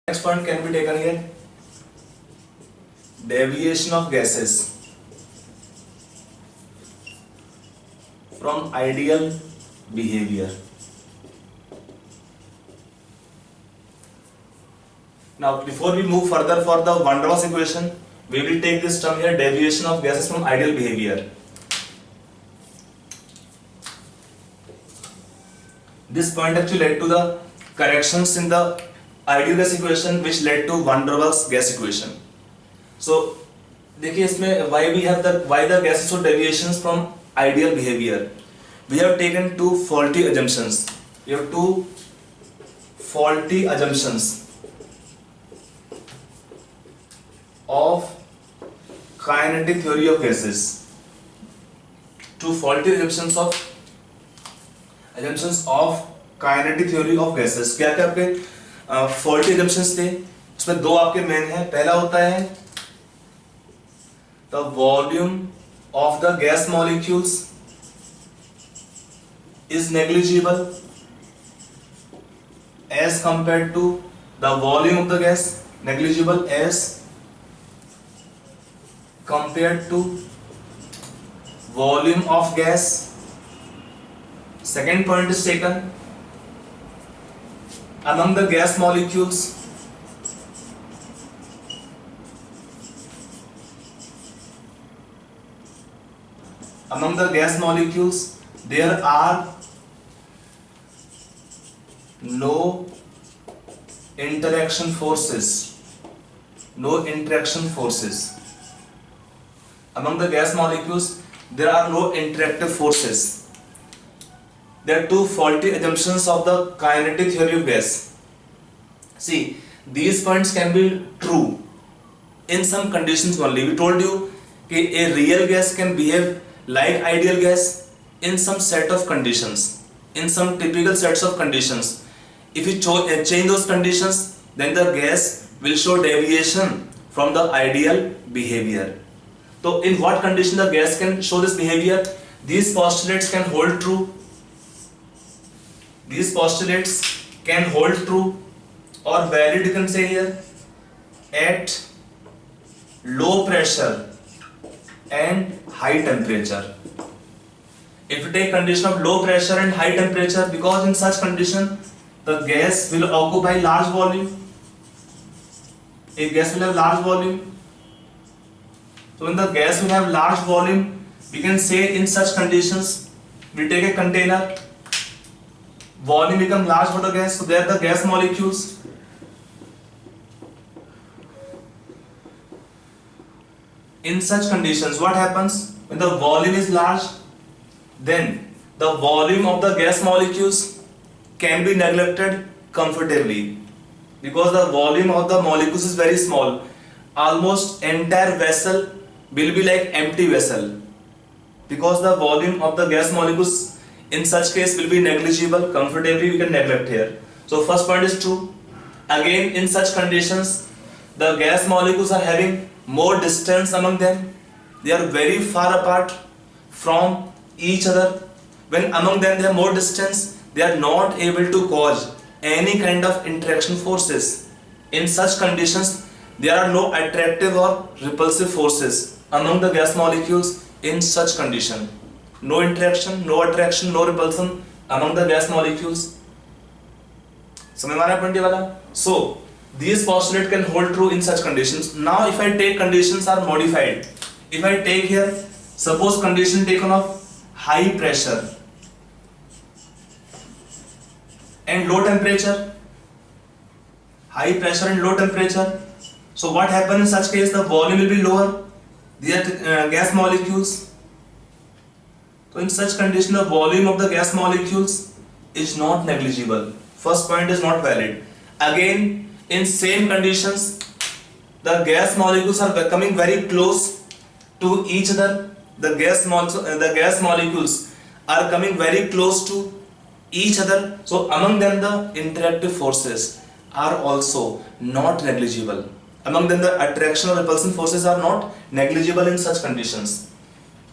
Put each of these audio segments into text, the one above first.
Next point can be taken here. Deviation of gases from ideal behavior. Now, before we move further for the van der Waals equation, we will take this term here, deviation of gases from ideal behavior. This point actually led to the corrections in the ideal gas equation, which led to van der Waals gas equation. So, देखिए इसमें why the gases show deviations from ideal behavior. We have taken two faulty assumptions. We have two faulty assumptions of kinetic theory of gases. Two faulty assumptions of kinetic theory of gases. क्या क्या आपके faulty assumptions थे? उसमें दो आपके main हैं. पहला होता है the volume of the gas molecules is negligible as compared to the volume of the gas, negligible as compared to volume of gas. Second point is taken, among the gas molecules there are no interaction forces. Among the gas molecules there are no interactive forces. There are two faulty assumptions of the kinetic theory of gas. See, these points can be true in some conditions only. We told you that a real gas can behave like ideal gas in some set of conditions, in some typical sets of conditions. If you change those conditions, then the gas will show deviation from the ideal behavior. So in what condition the gas can show this behavior? These postulates can hold true. These postulates can hold true or valid, you can say here, at low pressure and high temperature. If you take condition of low pressure and high temperature, because in such condition the gas will occupy large volume. A gas will have large volume. So when the gas will have large volume, we can say in such conditions, we take a container, volume become large for the gas, so there the gas molecules in such conditions, what happens when the volume is large? Then the volume of the gas molecules can be neglected comfortably, because the volume of the molecules is very small. Almost entire vessel will be like empty vessel, because the volume of the gas molecules in such case will be negligible. Comfortably we can neglect here. So first point is true. Again, in such conditions the gas molecules are having more distance among them. They are very far apart from each other. When among them they have more distance, they are not able to cause any kind of interaction forces. In such conditions there are no attractive or repulsive forces among the gas molecules. In such condition, no interaction, no attraction, no repulsion among the gas molecules. समझ में आ रहा है point ये वाला? So these postulates can hold true in such conditions. Now if I take conditions are modified. If I take here, suppose condition taken of high pressure and low temperature. High pressure and low temperature. So what happens in such case? The volume will be lower. These are gas molecules. So in such condition the volume of the gas molecules is not negligible. First point is not valid. Again, in same conditions the gas molecules are becoming very close to each other. The gas molecules are coming very close to each other. So among them the interactive forces are also not negligible. Among them the attraction or repulsion forces are not negligible in such conditions.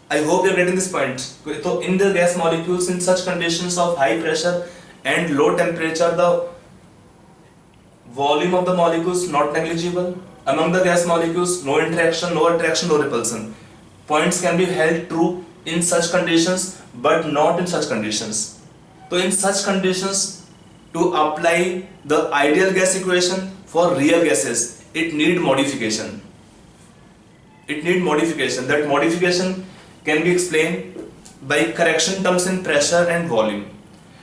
I hope you are getting this point. So in the gas molecules in such conditions of high pressure and low temperature, the volume of the molecules not negligible. Among the gas molecules, no interaction, no attraction, no repulsion. Points can be held true in such conditions, but not in such conditions. So in such conditions, to apply the ideal gas equation for real gases, it need modification. It need modification. That modification can be explained by correction terms in pressure and volume.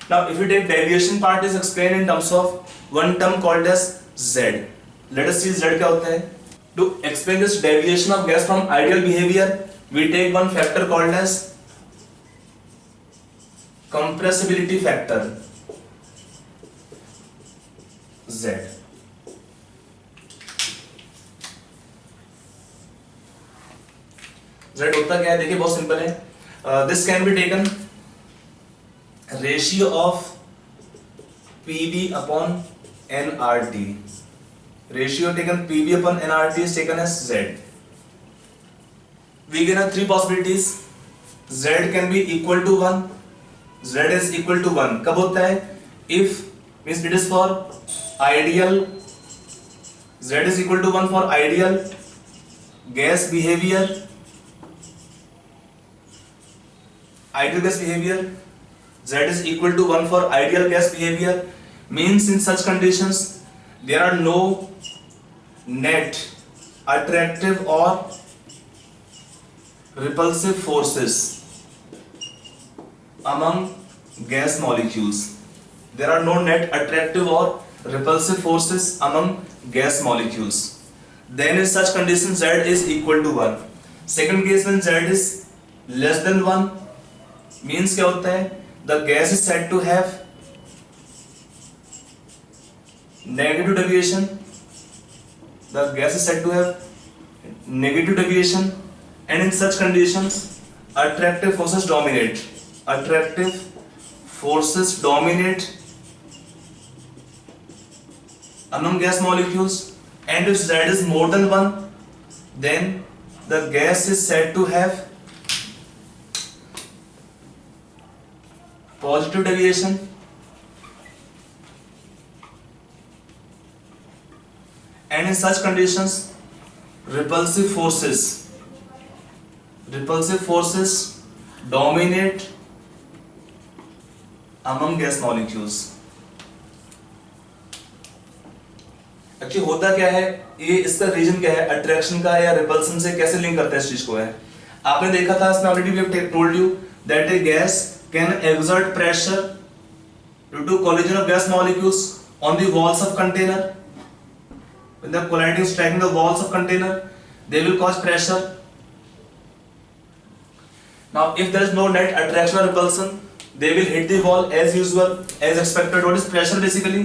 Now, if we take deviation part, is explained in terms of one term called as Z. Let us see Z क्या होता है. To explain this deviation of gas from ideal behavior, we take one factor called as compressibility factor, Z. Z होता क्या है, देखिए बहुत simple है. This can be taken ratio of PV upon nRT. Ratio taken PV upon nRT is taken as Z. We can have three possibilities. Z can be equal to 1. Z is equal to 1. कब होता है? If means it is for ideal. Z is equal to 1 for ideal gas behavior. Ideal gas behavior. Z is equal to 1 for ideal gas behavior means in such conditions there are no net attractive or repulsive forces among gas molecules. There are no net attractive or repulsive forces among gas molecules. Then in such conditions Z is equal to 1. Second case when Z is less than 1 means क्या होता है? The gas is said to have negative deviation. The gas is said to have negative deviation, and in such conditions, attractive forces dominate. Attractive forces dominate among gas molecules, and if Z is more than 1, then the gas is said to have positive deviation, and in such conditions repulsive forces dominate among gas molecules. Actually होता क्या है, ये इसका reason क्या है, attraction का या repulsion से कैसे लिंक करते हैं इस चीज को है. आपने देखा था, इसमें already we have told you that a gas can exert pressure due to collision of gas molecules on the walls of container. When the colliding striking the walls of container, they will cause pressure. Now, if there is no net attraction or repulsion, they will hit the wall as usual, as expected. What is pressure basically?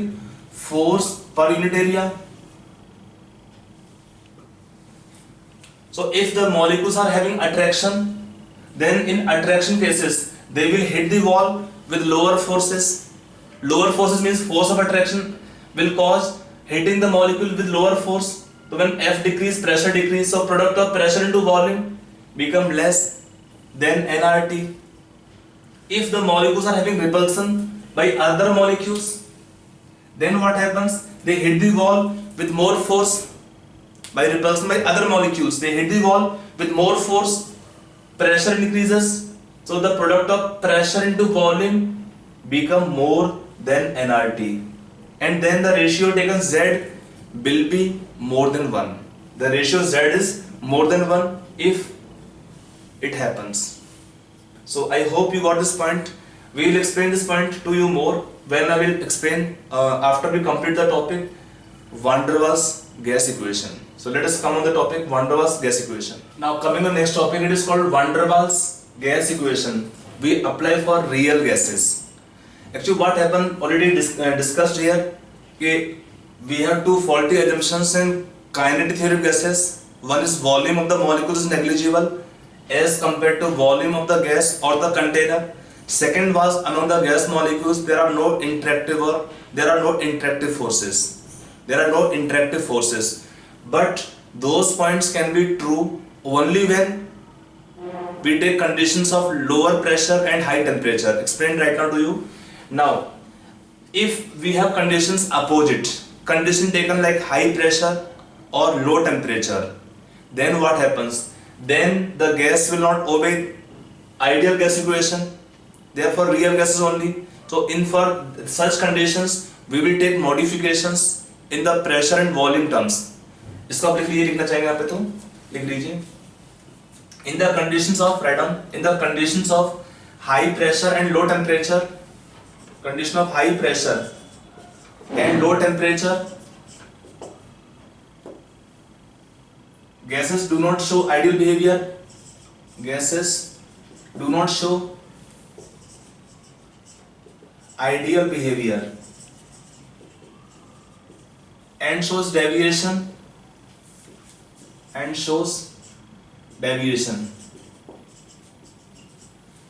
Force per unit area. So, if the molecules are having attraction, then in attraction cases, they will hit the wall with lower forces. Lower forces means force of attraction will cause hitting the molecule with lower force. So when F decrease, pressure decrease. So product of pressure into volume become less than nRT. If the molecules are having repulsion by other molecules, then what happens? They hit the wall with more force. By repulsion by other molecules, they hit the wall with more force. Pressure increases. So the product of pressure into volume become more than nRT, and then the ratio taken Z will be more than 1. The ratio Z is more than 1 if it happens. So I hope you got this point. We will explain this point to you more when I will explain after we complete the topic Van der Waals gas equation. So let us come on the topic Van der Waals gas equation. Now coming to the next topic, it is called Van der Waals gas equation. We apply for real gases. Actually what happened already discussed here, we have two faulty assumptions in kinetic theory of gases. One is volume of the molecule is negligible as compared to volume of the gas or the container. Second was among the gas molecules there are no interactive forces. There are no interactive forces. But those points can be true only when we take conditions of lower pressure and high temperature. Explained right now to you. Now, if we have conditions opposite, condition taken like high pressure or low temperature, then what happens? Then the gas will not obey ideal gas equation, therefore real gases only. So in for such conditions we will take modifications in the pressure and volume terms. इसको आप लिख लीजिए, लिखना चाहेंगे यहाँ पे तो लिख लीजिए. In the conditions of, write down, in the conditions of high pressure and low temperature, condition of high pressure and low temperature, gases do not show ideal behavior. Gases do not show ideal behavior and shows deviation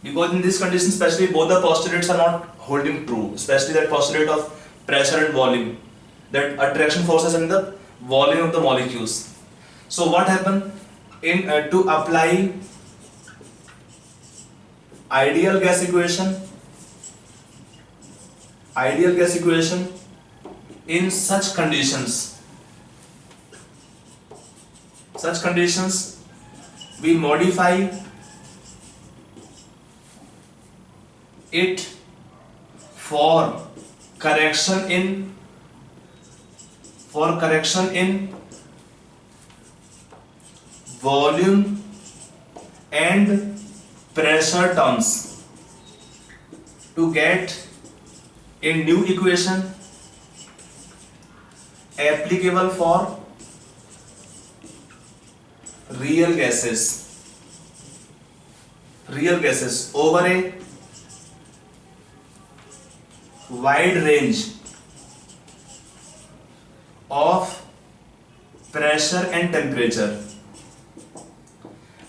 because in this condition especially both the postulates are not holding true, especially that postulate of pressure and volume, that attraction forces and the volume of the molecules. So what happened in to apply ideal gas equation in such conditions we modify it for correction in volume and pressure terms to get a new equation applicable for real gases over a wide range of pressure and temperature,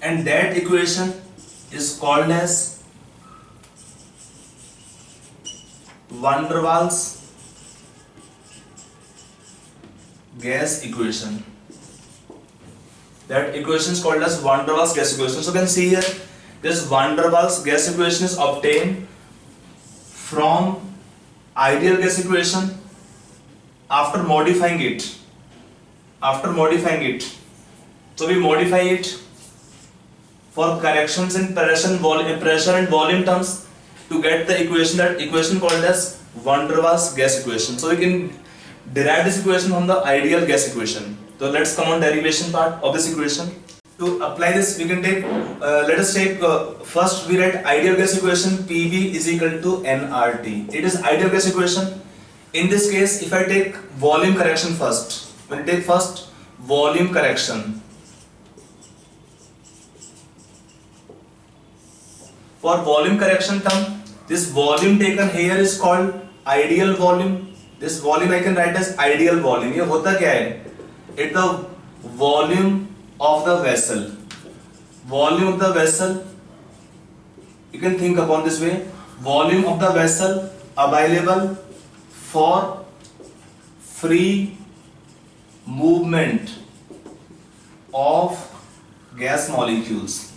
and that equation is called as van der Waals gas equation. That equation is called as van der Waals gas equation. So you can see here, this van der Waals gas equation is obtained from ideal gas equation after modifying it. So we modify it for corrections in pressure and volume terms to get the equation, that equation called as van der Waals gas equation. So we can derive this equation from the ideal gas equation. So let's come on derivation part of this equation. To apply this, we can take, let us take, first we write ideal gas equation PV is equal to nRT. It is ideal gas equation. In this case, if I take volume correction first, when I take first volume correction, for volume correction term, this volume taken here is called ideal volume. This volume I can write as ideal volume. ये होता क्या है? It's the volume of the vessel. Volume of the vessel, you can think upon this way. Volume of the vessel available for free movement of gas molecules.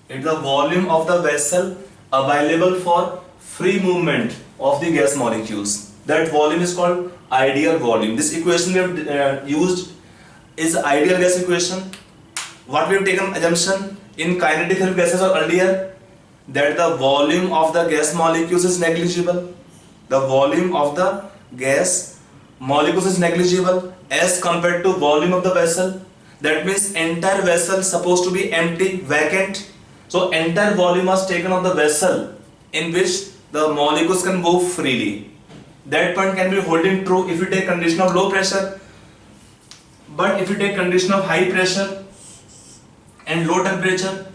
It's the volume of the vessel available for free movement of the gas molecules. That volume is called ideal volume. This equation we have used is ideal gas equation. What we have taken assumption in kinetic theory of gases or earlier, that the volume of the gas molecules is negligible. The volume of the gas molecules is negligible as compared to volume of the vessel. That means entire vessel supposed to be empty, vacant. So entire volume was taken of the vessel in which the molecules can move freely. That point can be holding true if you take condition of low pressure. But if you take condition of high pressure and low temperature,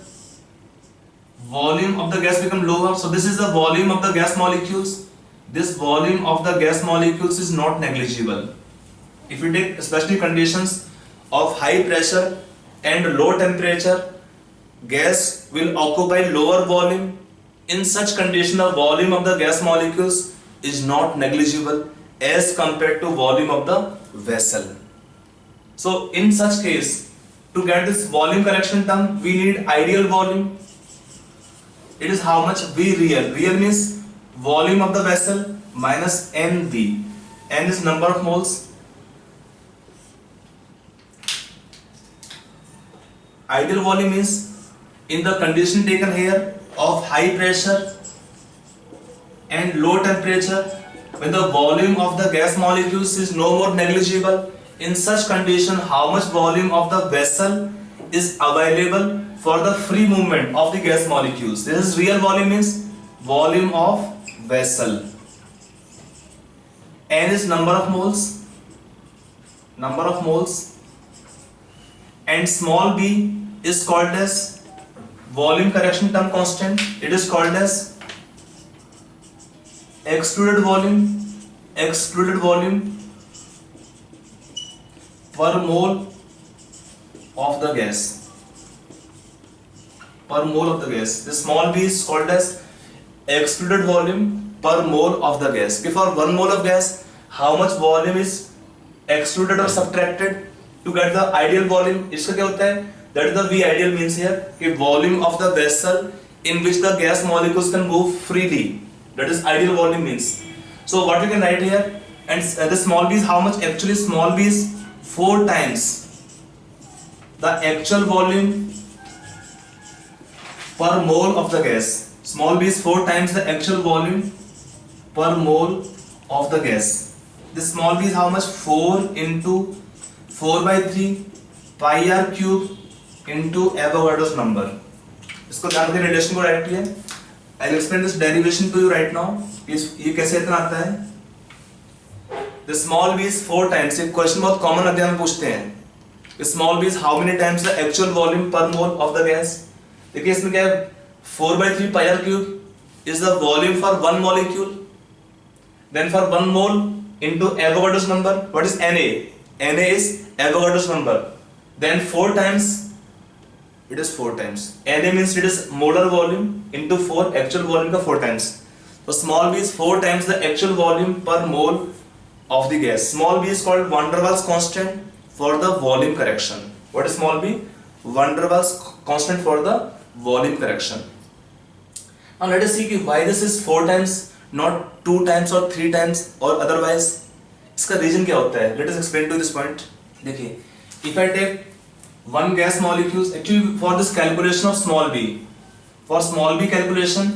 volume of the gas become lower. So this is the volume of the gas molecules. This volume of the gas molecules is not negligible. If you take especially conditions of high pressure and low temperature, gas will occupy lower volume. In such condition, the volume of the gas molecules is not negligible as compared to volume of the vessel. So in such case, to get this volume correction term, we need ideal volume. It is how much V real. Real means volume of the vessel minus NV. N is number of moles. Ideal volume means in the condition taken here of high pressure and low temperature, when the volume of the gas molecules is no more negligible, in such condition how much volume of the vessel is available for the free movement of the gas molecules. This is real volume means volume of vessel. N is number of moles, and small b is called as volume correction term constant. It is called as excluded volume per mole of the gas. This small b is called as excluded volume per mole of the gas. Before 1 mole of gas, how much volume is excluded or subtracted to get the ideal volume? इसका क्या होता है? That is the V ideal means here कि volume of the vessel in which the gas molecules can move freely. That is ideal volume means. So what we can write here, and the small b is how much? Actually small b is 4 times the actual volume per mole of the gas. Small b is 4 times the actual volume per mole of the gas. This small b is how much? 4 into 4 by 3 pi r cube into Avogadro's number. इसको ध्यान रखिए, relation को directly है. I'll explain this derivation to you right now. ये कैसे इतना आता है? The small b is 4 times. ये क्वेश्चन बहुत कॉमन अध्ययन में पूछते हैं. The small b is how many times the actual volume per mole of the gas. देखिए इसमें क्या है? 4 by 3 pi r cube is the volume for one molecule. Then for 1 mole into Avogadro's number. What is Na? Na is Avogadro's number. Then 4 times. It is 4 times. Na means it is molar volume into 4 actual volume का 4 times. So small b is 4 times the actual volume per mole of the gas. Small b is called van der Waals constant for the volume correction. What is small b? Van der Waals constant for the volume correction. Now let us see why this is 4 times, not 2 times or 3 times or otherwise. इसका reason क्या होता है? Let us explain to this point. देखिए, if I take one gas molecules, actually for this calculation of small b, for small b calculation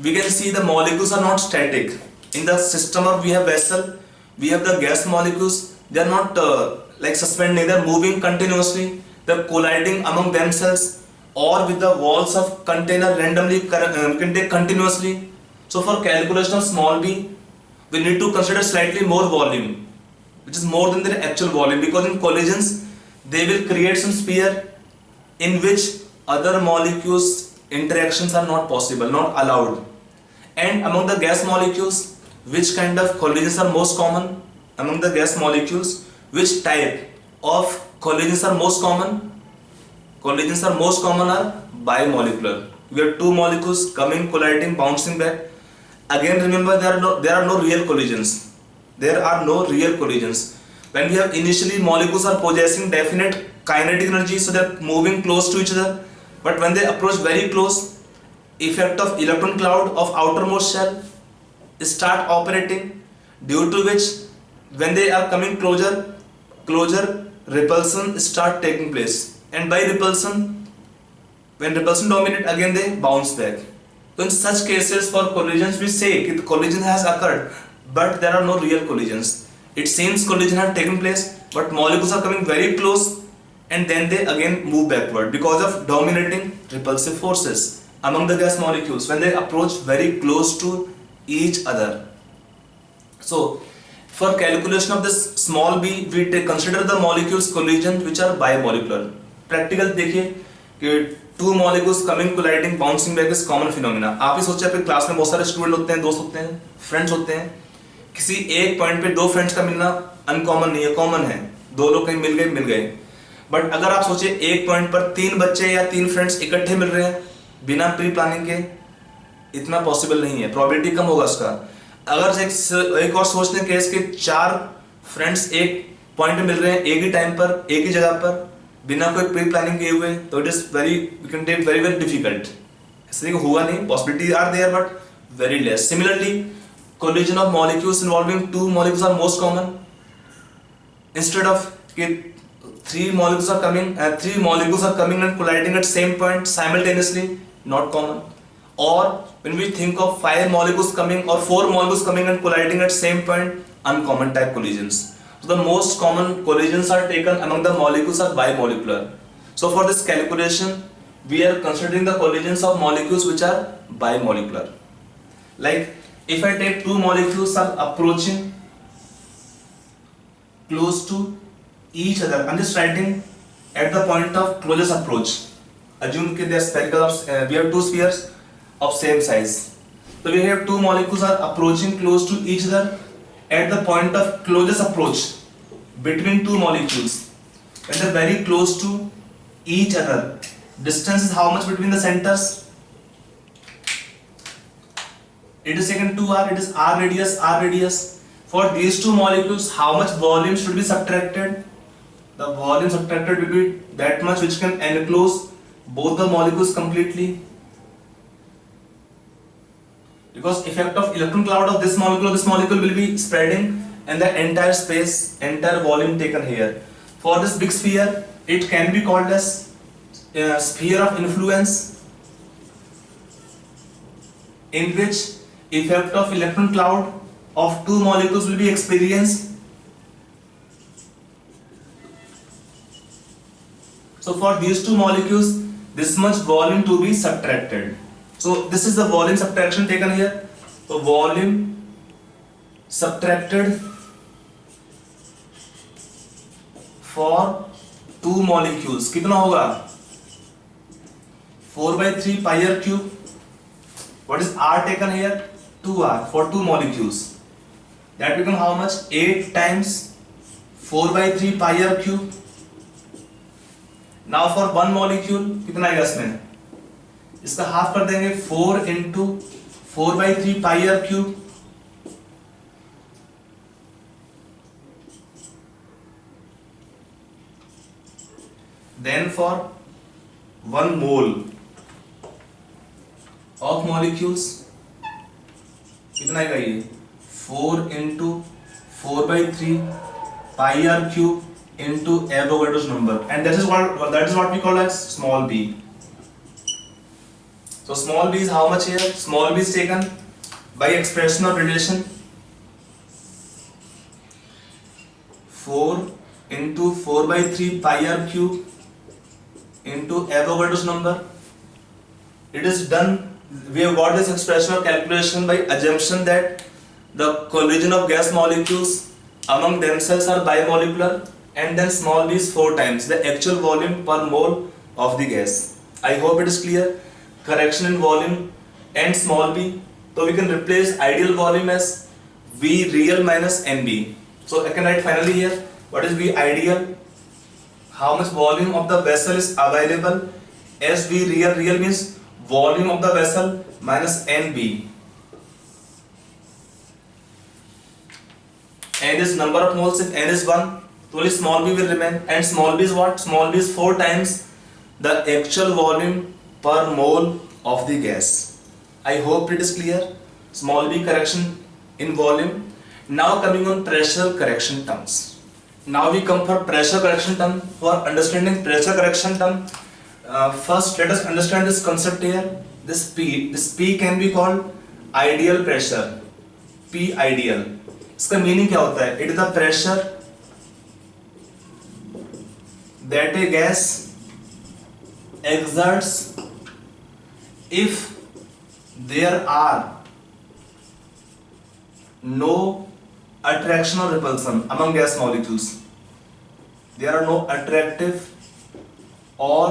we can see the molecules are not static. In the system of we have vessel, we have the gas molecules, they are not like suspending, they are moving continuously, they are colliding among themselves or with the walls of container randomly continuously. So for calculation of small b we need to consider slightly more volume, which is more than their actual volume, because in collisions they will create some sphere in which other molecules interactions are not possible, not allowed. And among the gas molecules, which kind of collisions are most common? Among the gas molecules, which type of collisions are most common? Collisions are most common are bimolecular. We have 2 molecules coming, colliding, bouncing back. Again remember, there are no real collisions. There are no real collisions. When we have initially molecules are possessing definite kinetic energy, so they are moving close to each other, but when they approach very close, effect of electron cloud of outermost shell start operating, due to which when they are coming closer repulsion start taking place, and by repulsion, when repulsion dominate, again they bounce back. So in such cases for collisions we say that the collision has occurred, but there are no real collisions. It seems collision have taken place, but molecules are coming very close and then they again move backward because of dominating repulsive forces among the gas molecules when they approach very close to each other. So for calculation of this small b, we consider the molecules collision which are bimolecular. Practical देखिए कि 2 molecules coming, colliding, bouncing back is common phenomena. आप ही सोचिए आपके class में बहुत सारे student होते हैं, दोस्त होते हैं, फ्रेंड्स होते हैं. किसी एक पॉइंट पे 2 फ्रेंड्स का मिलना अनकॉमन नहीं है, कॉमन है. 2 लोग कहीं मिल गए. बट अगर आप सोचिए एक पॉइंट पर 3 बच्चे या 3 फ्रेंड्स इकट्ठे मिल रहे हैं बिना प्री प्लानिंग के, इतना पॉसिबल नहीं है, प्रोबेबिलिटी कम होगा उसका. अगर एक और सोचते हैं केस के 4 फ्रेंड्स एक पॉइंट पे मिल रहे हैं एक ही टाइम पर, एक ही जगह पर, बिना कोई प्री प्लानिंग किए हुए, तो इट इज वेरी डिफिकल्ट. इसलिए हुआ नहीं, possibility are there but very less. Similarly collision of molecules involving two molecules are most common, instead of three molecules are coming and colliding at same point simultaneously, not common. Or when we think of five molecules coming or four molecules coming and colliding at same point, uncommon type collisions. So the most common collisions are taken among the molecules are bimolecular. So for this calculation, we are considering the collisions of molecules which are bimolecular. Like if I take two molecules are approaching close to each other, I'm just writing at the point of closest approach. Assume that they are spherical. We have two spheres of same size. So we have two molecules are approaching close to each other at the point of closest approach between two molecules. When they are very close to each other, distance is how much between the centers? It is taken 2r, it is r radius. For these two molecules, how much volume should be subtracted? The volume subtracted will be that much which can enclose both the molecules completely. Because effect of electron cloud of this molecule will be spreading and the entire space, entire volume taken here. For this big sphere, it can be called as sphere of influence, in which effect of electron cloud of two molecules will be experienced. So for these two molecules, this much volume to be subtracted. So this is the volume subtraction taken here. So volume subtracted for two molecules कितना होगा? 4/3 pi r cube. What is r taken here? 2r for two molecules. That become how much? 8 times 4/3 pi r cube. Now for one molecule कितना आएगा इसमें? इसका half कर देंगे 4 into 4/3 pi r cube. Then for 1 mole of molecules कितना आएगा ये? 4 into 4/3 pi r cube into Avogadro's number, and that is what we call as small b. So small b is how much here? Small b is taken by expression of relation 4 into 4/3 pi r cube into Avogadro's number. It is done. We have got this expression of calculation by assumption that the collision of gas molecules among themselves are bimolecular, and then small b is 4 times the actual volume per mole of the gas. I hope it is clear. Correction in volume and small b. So we can replace ideal volume as V real minus NB. So I can write finally here, what is V ideal? How much volume of the vessel is available as V real. Real means volume of the vessel minus NB. N is number of moles. If N is 1, only small b will remain. And small b is what? Small b is 4 times the actual volume per mole of the gas. I hope it is clear. Small b correction in volume. Now coming on pressure correction terms. Now we come for pressure correction term. For understanding pressure correction term, first let us understand this concept here. This P can be called ideal pressure. P ideal. इसका meaning क्या होता है? It is the pressure that a gas exerts if there are no attraction or repulsion among gas molecules. There are no attractive or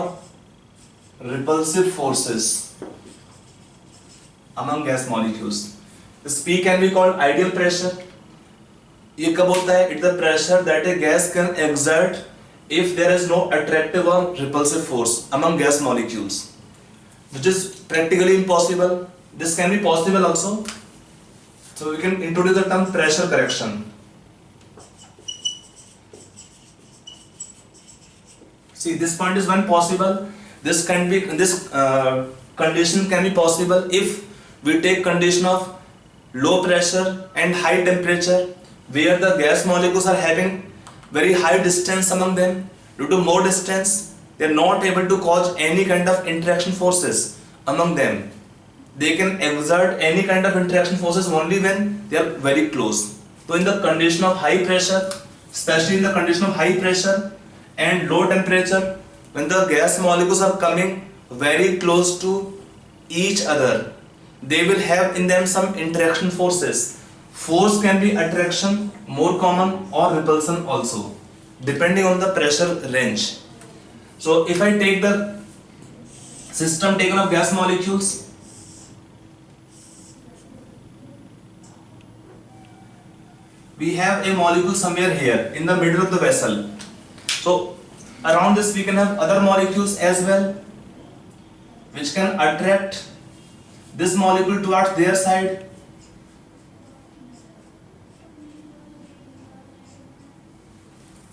repulsive forces among gas molecules. This P can be called ideal pressure. ये कब होता है? It's the pressure that a gas can exert if there is no attractive or repulsive force among gas molecules, which is practically impossible. This can be possible also. So we can introduce the term pressure correction. See, this point is when possible. This condition can be possible if we take condition of low pressure and high temperature, where the gas molecules are having very high distance among them. Due to more distance, they are not able to cause any kind of interaction forces among them. They can exert any kind of interaction forces only when they are very close. So in the condition of high pressure, especially in the condition of high pressure and low temperature, when the gas molecules are coming very close to each other, they will have in them some interaction forces. Force can be attraction, more common, or repulsion also, depending on the pressure range. So if I take the system taken of gas molecules, we have a molecule somewhere here in the middle of the vessel. So around this we can have other molecules as well, which can attract this molecule towards their side.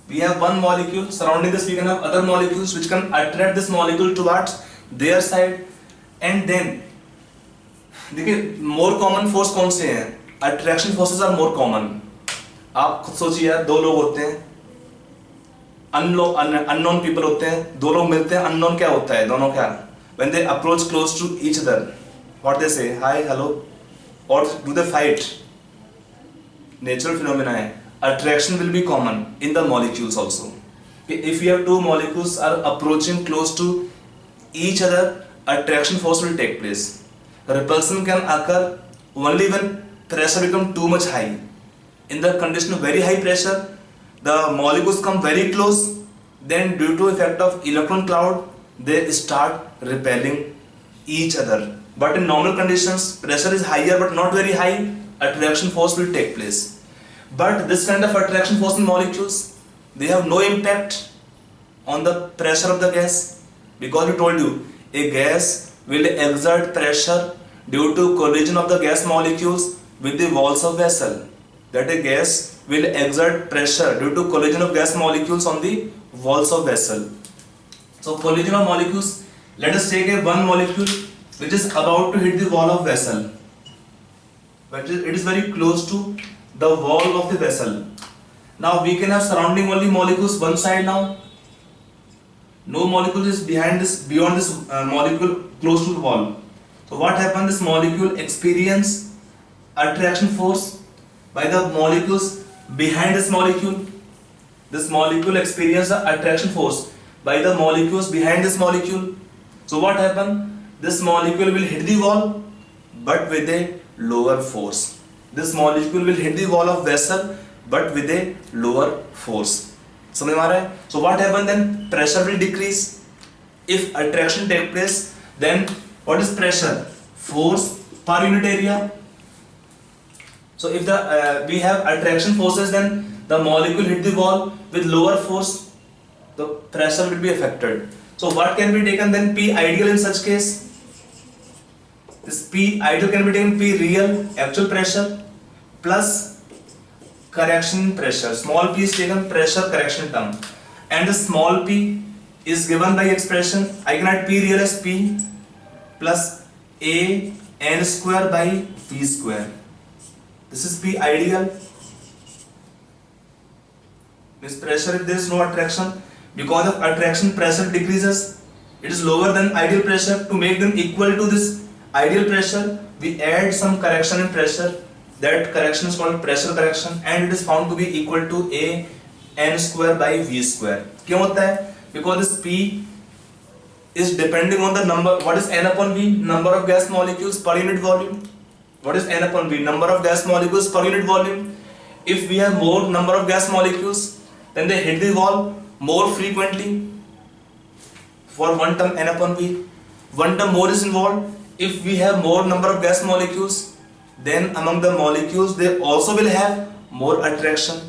We have one molecule, surrounding this we can have other molecules which can attract this molecule towards their side. And then देखिए more common force कौन से हैं? Attraction forces are more common. आप खुद सोचिए यार, दो लोग होते हैं, unknown people होते हैं, दो लोग मिलते हैं, unknown क्या होता है दोनों क्या? When they approach close to each other, what they say? Hi, hello, or do they fight? Natural phenomena है. Attraction will be common in the molecules also. If we have two molecules are approaching close to each other, attraction force will take place. Repulsion can occur only when pressure becomes too much high. In the condition of very high pressure, the molecules come very close, then due to effect of electron cloud, they start repelling each other. But in normal conditions, pressure is higher but not very high, attraction force will take place. But this kind of attraction force in molecules, they have no impact on the pressure of the gas, because we told you a gas will exert pressure due to collision of the gas molecules with the walls of vessel. That a gas will exert pressure due to collision of gas molecules on the walls of vessel. So collision of molecules, let us take a one molecule which is about to hit the wall of vessel, but it is very close to the wall of the vessel. Now we can have surrounding only molecules one side now. No molecule is beyond this molecule close to the wall. So what happens? This molecule experience attraction force by the molecules behind this molecule. This molecule experience the attraction force by the molecules behind this molecule. So what happens? This molecule will hit the wall but with a lower force. This molecule will hit the wall of vessel but with a lower force. समझ में आ रहा है? So what happens then? Pressure will decrease. If attraction take place, then what is pressure? Force per unit area. So if we have attraction forces, then the molecule hit the wall with lower force, the pressure will be affected. So what can be taken then? P ideal in such case. This P ideal can be taken P real, actual pressure, plus correction pressure. Small p is taken pressure correction term, and the small p is given by expression. I can write P real as P plus A n square by V square. This is P ideal. This pressure, if there is no attraction, because of attraction pressure decreases, it is lower than ideal pressure. To make them equal to this ideal pressure, we add some correction in pressure. That correction is called pressure correction, and it is found to be equal to A n square by V square. क्यों होता है? Because this P is depending on the number. What is n upon V? Number of gas molecules per unit volume. What is n upon V? Number of gas molecules per unit volume. If we have more number of gas molecules, then they hit the wall more frequently. For one term n upon V, one term more is involved. If we have more number of gas molecules, then among the molecules they also will have more attraction.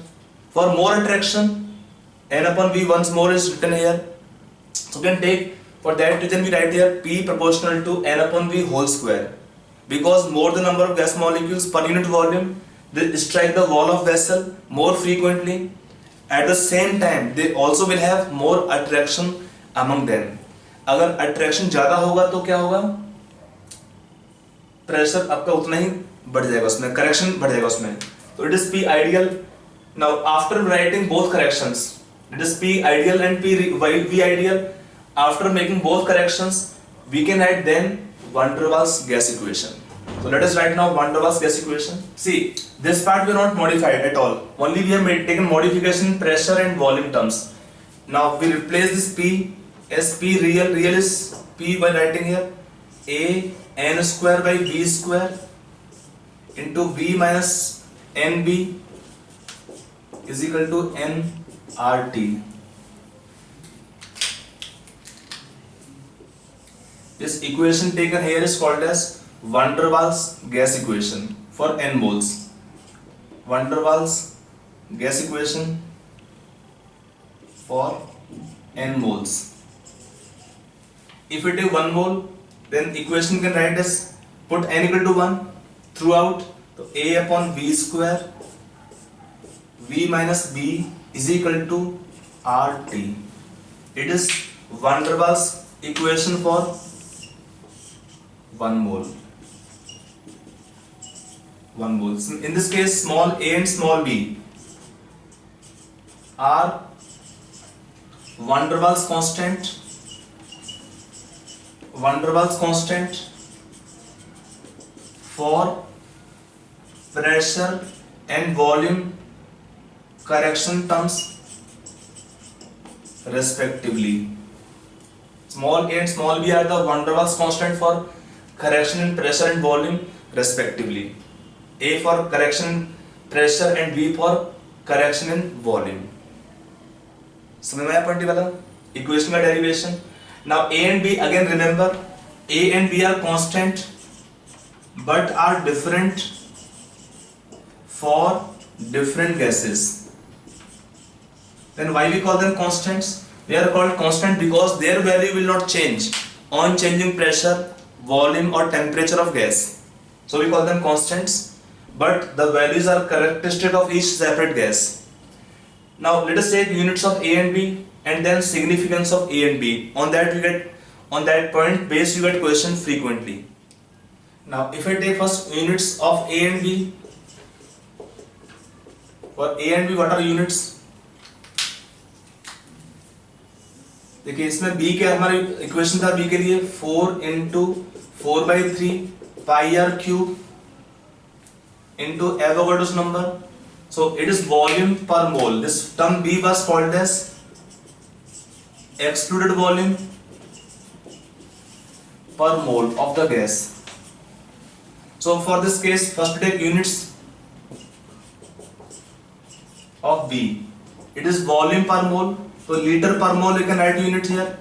For more attraction, n upon V once more is written here. So we can take, for that reason we write here P proportional to n upon V whole square. Because more the number of gas molecules per unit volume, they strike the wall of vessel more frequently. At the same time, they also will have more attraction among them. अगर attraction ज़्यादा होगा तो क्या होगा? Pressure आपका उतना ही बढ़ जाएगा उसमें, करेक्शन बढ़ जाएगा उसमें. तो it is P ideal. Now after writing both corrections, it is P ideal and V ideal. After making both corrections, we can write then van der Waals gas equation. So let us write now van der Waals gas equation. See, this part we are not modified at all. Only we have taken modification in pressure and volume terms. Now we replace this P as P real. Real is P by writing here A n square by B square into V minus NB is equal to nRT. This equation taken here is called as van der Waals gas equation for n moles. Van der Waals gas equation for n moles. If we take 1 mole, then equation can write as put n equal to 1 throughout. So A upon V square V minus B is equal to RT. It is van der Waals equation for 1 mole. 1 mole. So in this case, small a and small b are van der Waals constant. Van der Waals constant for pressure and volume correction terms respectively. Small a and small b are the van der Waals constant for correction in pressure and volume respectively. A for correction in pressure and B for correction in volume. समझ में आया point वाला equation का derivation. Now A and B again remember A and B are constant but are different for different gases. Then why we call them constants? They are called constant because their value will not change on changing pressure, volume or temperature of gas. So we call them constants, but the values are characteristic of each separate gas. Now let us take units of A and B and then significance of A and B. On that point base you get question frequently. Now if I take first units of A and B, for A and B what are units? देखिए इसमें B के हमारे equation था B के लिए 4 into 4 by 3 pi r cube into Avogadro's number. So it is volume per mole. This term B was called as excluded volume per mole of the gas. So for this case, first we take units of B. It is volume per mole. So liter per mole you can write unit here,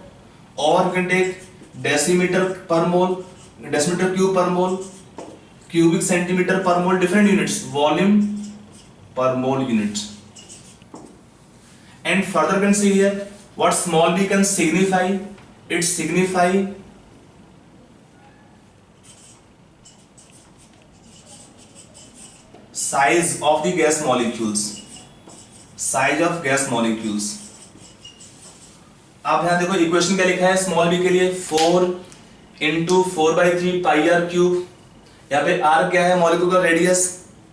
or you can take decimeter per mole, decimeter cube per mole, cubic centimeter per mole, different units, volume per mole unit. And further you can see here what small b can signify. It signify size of the gas molecules. Size of gas molecules. आप यहाँ देखो equation क्या लिखा है small B के लिए 4 into 4 by 3 pi R cube. यहाँ पे आर क्या है मॉलिक्यूल का रेडियस.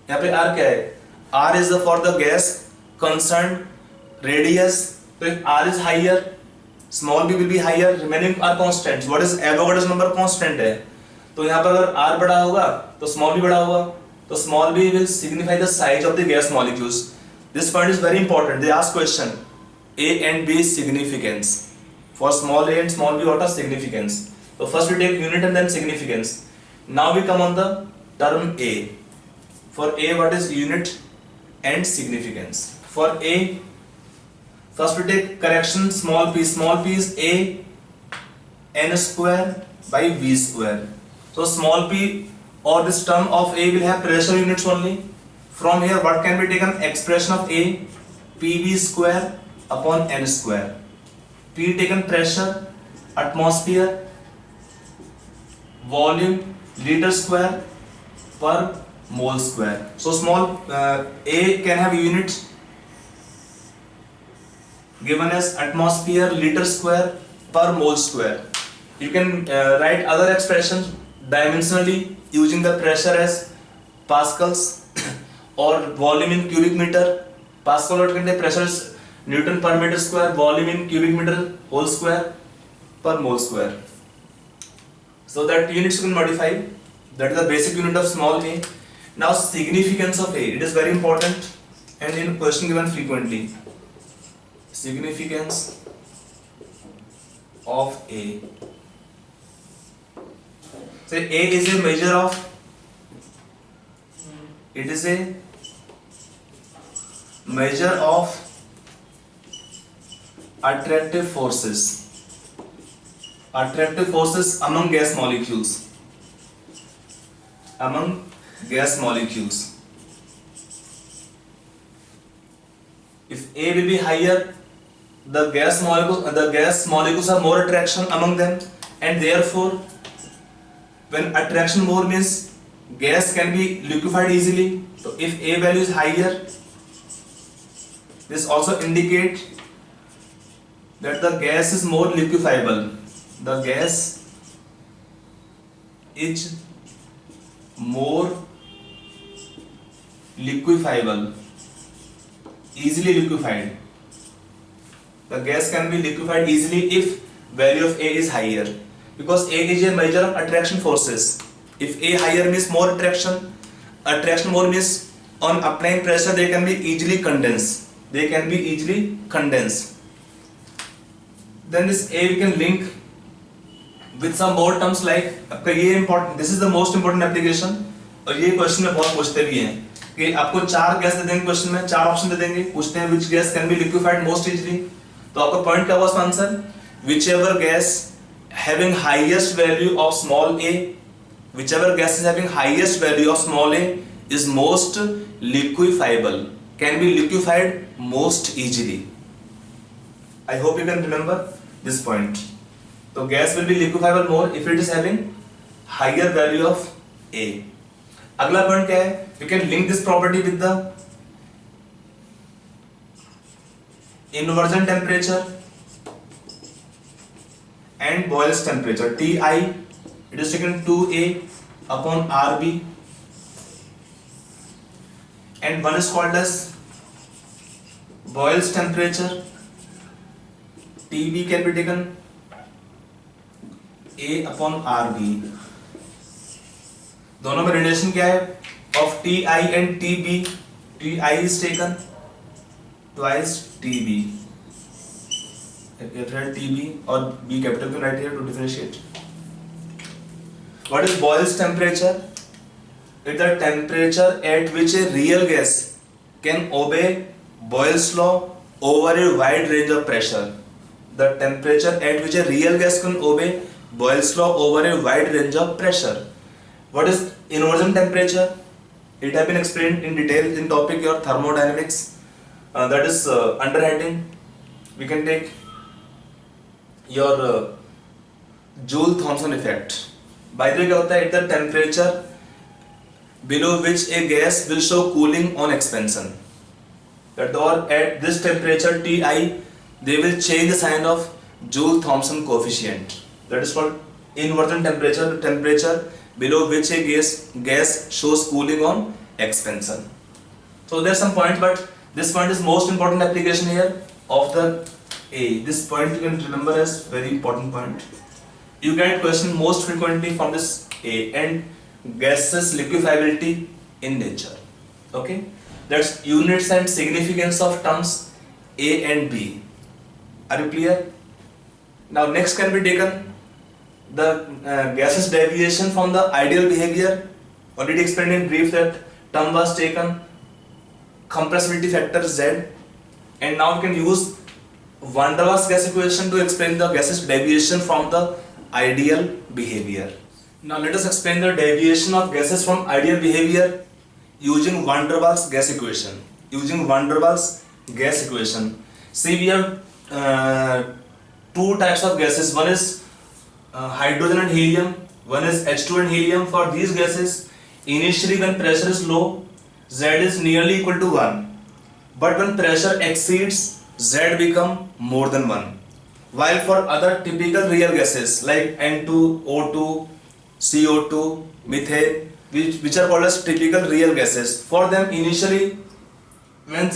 यहाँ पे आर क्या है R is for the gas concern radius. तो if R is higher small B will be higher, remaining are constants. What is Avogadro's number constant है. तो यहाँ पर अगर आर बड़ा होगा तो स्मॉल बी बड़ा होगा. तो small B will signify the size of the gas molecules. This point is very important. They ask question A and B significance. For small a and small b what are significance? So first we take unit and then significance. Now we come on the term A. For A what is unit and significance? For A first we take correction small p. Small p is A n square by V square. So small p or this term of A will have pressure units only. From here what can be taken? Expression of A PV square upon n square. P taken pressure, atmosphere, volume, liter square per mole square. So small a can have units given as atmosphere, liter square per mole square. You can write other expressions dimensionally using the pressure as pascals or volume in cubic meter. Pascal what कहते हैं pressure is Newton per meter square, volume in cubic meter whole square per mole square. So that units you can modify. That is the basic unit of small a. Now significance of a, it is very important and in question given frequently. Significance of a. Say a is a measure of, it is a measure of attractive forces. Attractive forces among gas molecules. Among gas molecules. If A will be higher, the gas molecules have more attraction among them, and therefore, when attraction more means gas can be liquefied easily. So if A value is higher, this also indicates that the gas is more liquefiable. The gas is more liquefiable, easily liquefied. The gas can be liquefied easily if value of A is higher, because A is a measure of attraction forces. If A higher means more attraction more means on applying pressure they can be easily condensed. They can be easily condensed. Then this A we can link with some more terms like, आपका ये important, this is the most important application, और ये question में बहुत पूछते भी हैं कि आपको 4 गैस दे देंगे क्वेश्चन में, 4 ऑप्शन दे देंगे, पूछते हैं which gas can be liquefied most easily. तो आपका पॉइंट क्या हुआ उसका answer? Whichever gas having highest value of small a, whichever gas is having highest value of small a is most liquefiable, can be liquefied most easily. I hope you can remember this point. So gas will be liquefiable more if it is having higher value of A. अगला point क्या है? You can link this property with the inversion temperature and Boyle's temperature. Ti, it is taken 2A upon RB, and one is called as Boyle's temperature. Tb can be taken A upon RB. दोनों में relation क्या है? Of Ti and Tb, Ti is taken twice Tb. Capital Tb or B capital can write here to differentiate. What is Boyle's temperature? It's the temperature at which a real gas can obey Boyle's law over a wide range of pressure. The temperature at which a real gas can obey Boyle's law over a wide range of pressure. What is inversion temperature? It has been explained in detail in topic your thermodynamics. That is under heading. We can take your Joule-Thomson effect. By the way, क्या होता है? It's the temperature below which a gas will show cooling on expansion. At this temperature Ti, they will change the sign of Joule-Thomson coefficient. That is called inversion temperature, the temperature below which a gas shows cooling on expansion. So there are some points, but this point is most important application here of the A. This point you can remember as very important point. You get question most frequently from this A, and gases liquefiability in nature. Okay, that's units and significance of terms A and B. Are you clear? Now next can be taken the gases deviation from the ideal behavior. Already explained in brief that term was taken compressibility factor Z, and now we can use van der Waals gas equation to explain the gases deviation from the ideal behavior. Now let us explain the deviation of gases from ideal behavior using van der Waals gas equation. Using van der Waals gas equation. See, we have two types of gases. One is hydrogen and helium, one is H2 and helium. For these gases, initially when pressure is low, Z is nearly equal to 1, but when pressure exceeds, Z become more than 1. While for other typical real gases like N2, O2, CO2, methane, which are called as typical real gases. For them, initially when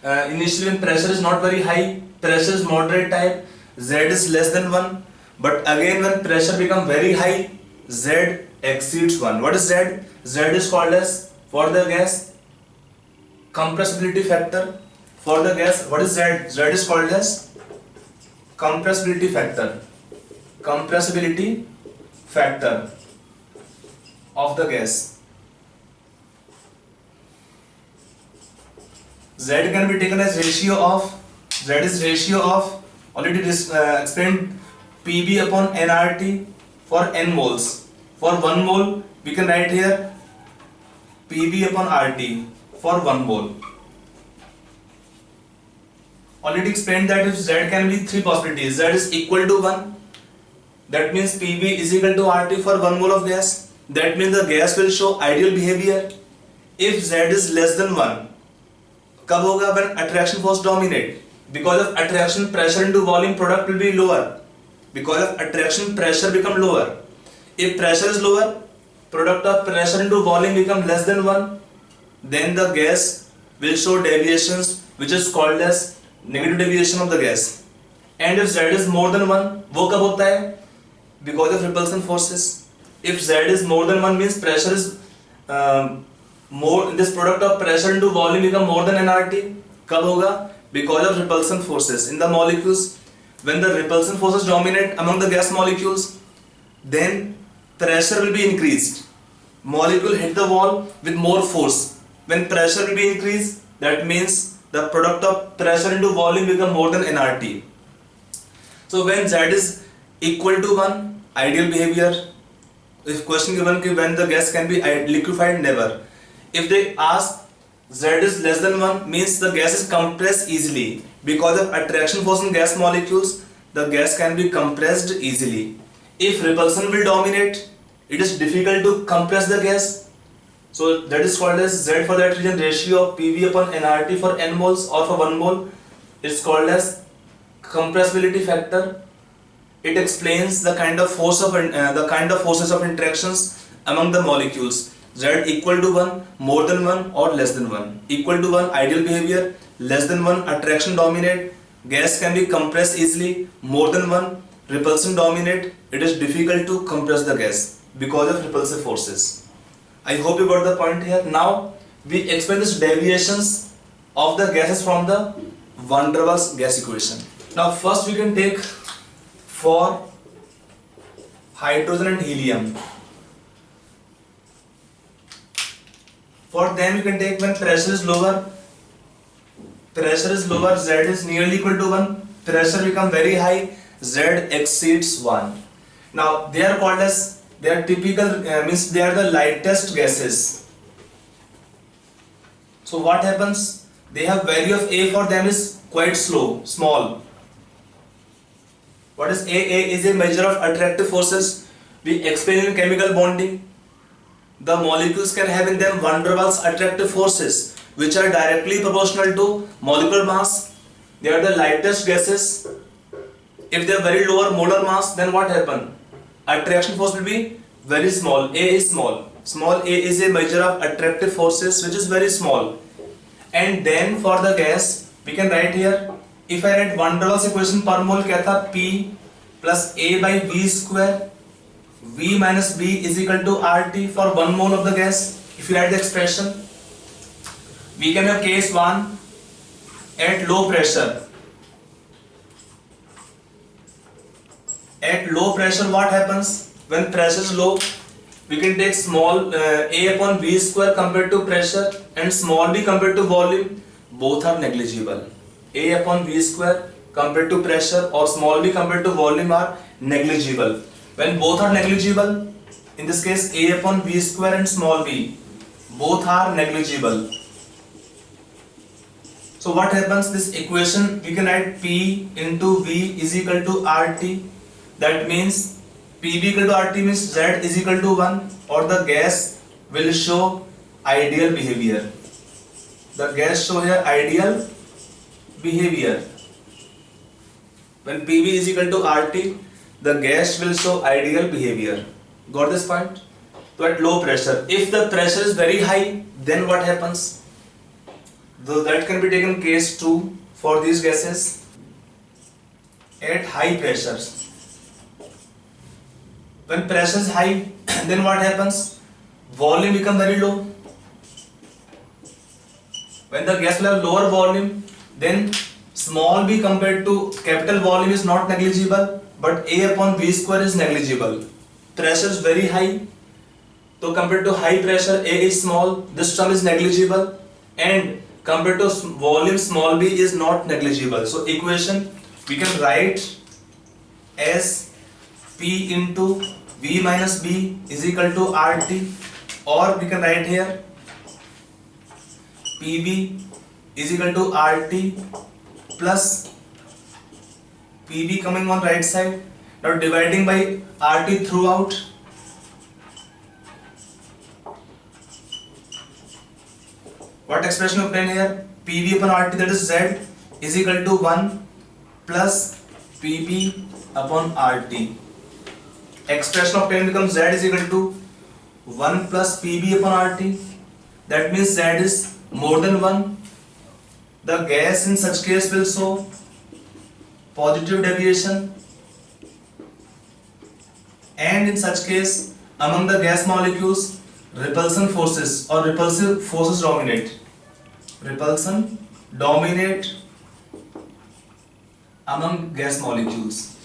when pressure is not very high, pressure is moderate type, Z is less than 1. But again when pressure become very high, Z exceeds 1. What is Z? Z is called as, for the gas, compressibility factor. For the gas, what is Z? Z is called as compressibility factor. Compressibility factor of the gas. Z can be taken as ratio of, Z is ratio of, already explained, Pb upon nRT for n moles. For 1 mole we can write here Pb upon RT for 1 mole. Already explained that if Z can be 3 possibilities, Z is equal to 1, that means Pb is equal to RT for 1 mole of gas. That means the gas will show ideal behavior. If Z is less than 1, कब होगा? When attraction force dominate. Because of attraction, pressure into volume product will be lower. Because of attraction, pressure become lower. If pressure is lower, product of pressure into volume become less than 1, then the gas will show deviations, which is called as negative deviation of the gas. And if Z is more than 1, वो कब होता है? Because of repulsion forces. If Z is more than 1 means pressure is more, this product of pressure into volume become more than nRT. कब होगा? Because of repulsion forces in the molecules. When the repulsion forces dominate among the gas molecules, then pressure will be increased. Molecule hit the wall with more force. When pressure will be increased, that means the product of pressure into volume become more than nRT. So when Z is equal to 1, ideal behavior. If question given when the gas can be liquefied, never. If they ask Z is less than 1, means the gas is compressed easily. Because of attraction force in gas molecules, the gas can be compressed easily. If repulsion will dominate, it is difficult to compress the gas. So that is called as Z, for that reason ratio of Pv upon nRT for n moles or for 1 mole is called as compressibility factor. It explains the kind of force of forces of interactions among the molecules. Z equal to 1, more than 1 or less than 1. Equal to 1, ideal behavior. Less than 1, attraction dominate. Gas can be compressed easily. More than 1, repulsion dominate. It is difficult to compress the gas because of repulsive forces. I hope you got the point here. Now we explain these deviations of the gases from the van der Waals gas equation. Now first we can take for hydrogen and helium. For them you can take when pressure is lower, Z is nearly equal to 1, pressure become very high, Z exceeds 1. Now they are called as, they are typical, means they are the lightest gases. So what happens? They have value of A for them is quite small. What is A? A is a measure of attractive forces. We explain in chemical bonding. The molecules can have in them van der Waals attractive forces, which are directly proportional to molecular mass. They are the lightest gases. If they have very lower molar mass, then what happen? Attraction force will be very small. A is small. Small a is a measure of attractive forces, which is very small. And then for the gas, we can write here, if I write van der Waals equation per mole क्या था? P plus A by V square, V minus B is equal to RT for 1 mole of the gas. If you write the expression, we can have case 1 at low pressure. At low pressure, what happens? When pressure is low, we can take small A upon V square compared to pressure and small b compared to volume. Both are negligible. A upon V square compared to pressure or small b compared to volume are negligible. When both are negligible, in this case A upon V square and small b, both are negligible. So what happens? This equation we can write P into V is equal to RT. That means Pb equal to RT means Z is equal to 1, or the gas will show ideal behavior. The gas show here ideal behavior. When Pb is equal to RT, the gas will show ideal behavior. Got this point? So at low pressure, if the pressure is very high, then what happens? Though that can be taken case 2 for these gases. At high pressures, when pressure is high, then what happens? Volume become very low. When the gas will have lower volume, then small b compared to capital volume is not negligible, but A upon V square is negligible. Pressure is very high, so compared to high pressure A is small, this term is negligible, and compared to volume small b is not negligible. So equation we can write as P into V minus B is equal to RT, or we can write here PV is equal to RT plus PV coming on right side. Now dividing by RT throughout. What expression obtained here? PV upon RT, that is Z, is equal to 1 plus PV upon RT. Expression obtained becomes Z is equal to 1 plus PV upon RT. That means Z is more than 1. The gas in such case will show positive deviation, and in such case among the gas molecules repulsion forces or repulsive forces dominate. Repulsion dominate among gas molecules.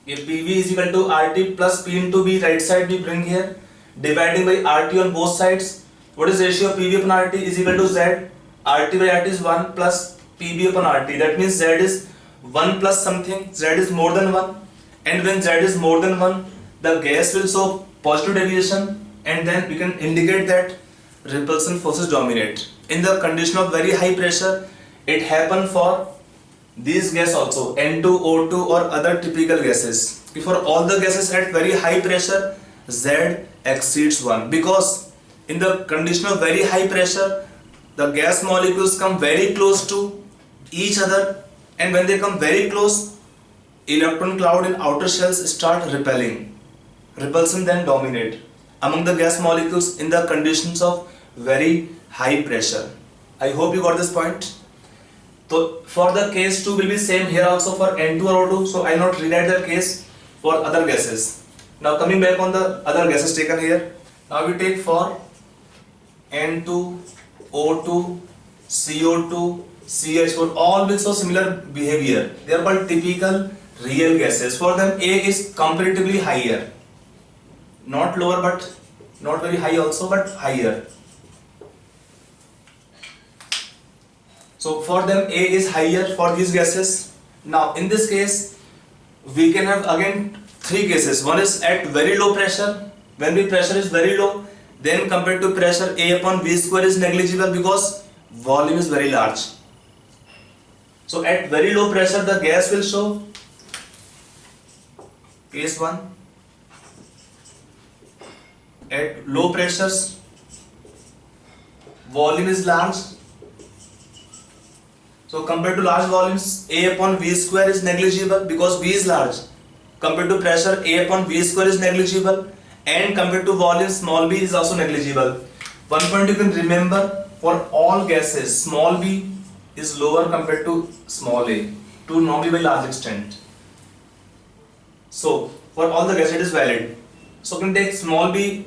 If PV is equal to RT plus P into B, right side we bring here, dividing by RT on both sides. What is ratio of PV upon RT is equal to Z. RT by RT is 1 plus PV upon RT. That means Z is 1 plus something. Z is more than 1. And when Z is more than 1, the gas will show positive deviation, and then we can indicate that repulsion forces dominate. In the condition of very high pressure, it happens for these gas also, N2O2 or other typical gases. For all the gases at very high pressure, Z exceeds 1, because in the condition of very high pressure, the gas molecules come very close to each other, and when they come very close, electron cloud in outer shells start repelling. Repulsion then dominate among the gas molecules in the conditions of very high pressure. I hope you got this point. So for the case 2 will be same here also for N2 or O2, so I will not rewrite the case for other gases. Now coming back on the other gases taken here. Now we take for N2, O2, CO2, CH4, all will show similar behavior. They are called typical real gases. For them A is comparatively higher, not lower but not very high also, but higher. So for them A is higher for these gases. Now in this case we can have again 3 cases. One is at very low pressure. When the pressure is very low, then compared to pressure A upon V square is negligible because volume is very large. So at very low pressure the gas will show case 1. At low pressures volume is large. So compared to large volumes, A upon V square is negligible because V is large. Compared to pressure, A upon V square is negligible, and compared to volume, small b is also negligible. One point you can remember, for all gases, small b is lower compared to small a, to normally by large extent. So for all the gases it is valid. So we can take small b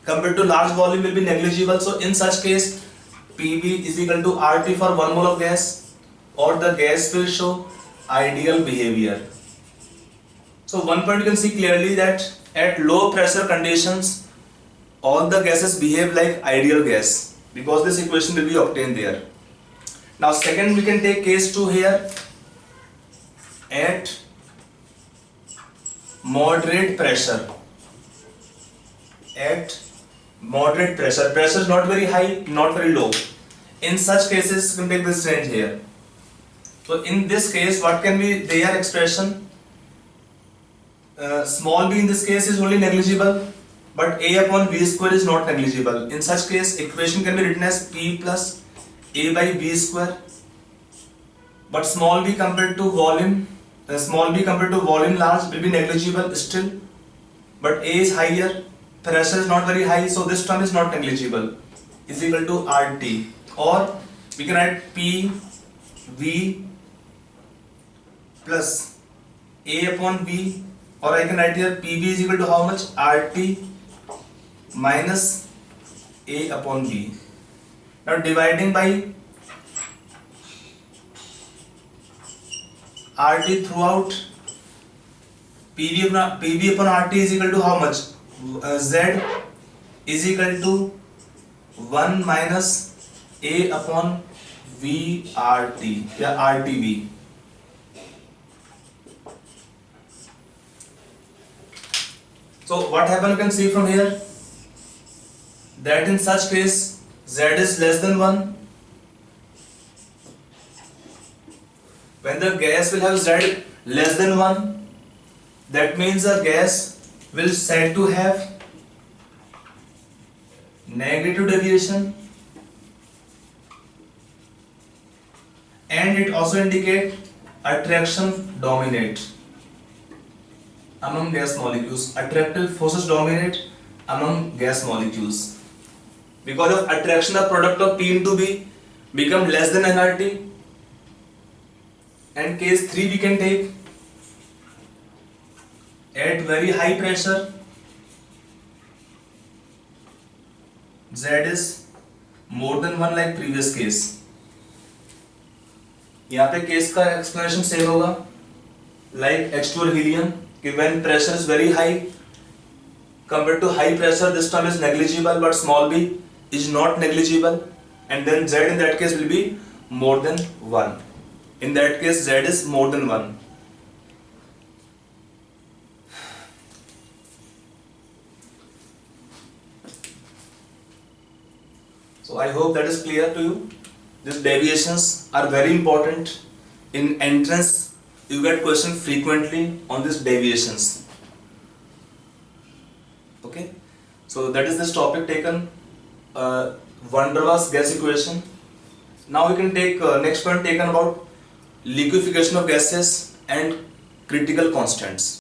compared to large volume will be negligible. So in such case, PV is equal to RT for 1 mole of gas, or the gas will show ideal behavior. So one point you can see clearly that at low pressure conditions all the gases behave like ideal gas because this equation will be obtained there. Now second we can take case 2 here. At moderate pressure, pressure is not very high, not very low. In such cases we can take this range here. So in this case, what can be their expression? Small b in this case is only negligible, but A upon V square is not negligible. In such case, equation can be written as P plus A by V square. But small b compared to volume, When small b compared to volume large will be negligible still, but A is higher, pressure is not very high, so this term is not negligible, is equal to RT, or we can write P V plus A upon V, or I can write here PV is equal to how much? RT minus A upon V. Now dividing by RT throughout, PV upon RT is equal to how much? Z is equal to 1 minus A upon VRT, या RTV. So what happen, you can see from here that in such case Z is less than 1. When the gas will have Z less than 1, that means the gas will said to have negative deviation, and it also indicate attraction dominate among gas molecules. Attractive forces dominate among gas molecules. Because of attraction, the product of P into B become less than nRT. And case 3 we can take at very high pressure, Z is more than 1 like previous case. यहाँ पे case का explanation same होगा like H2 or helium कि when pressure is very high compared to high pressure, this term is negligible, but small b is not negligible, and then Z in that case will be more than 1. In that case Z is more than 1. So I hope that is clear to you. These deviations are very important. In entrance you get question frequently on these deviations. Okay, so that is this topic taken, van der Waals gas equation. Now we can take next point taken about liquefaction of gases and critical constants.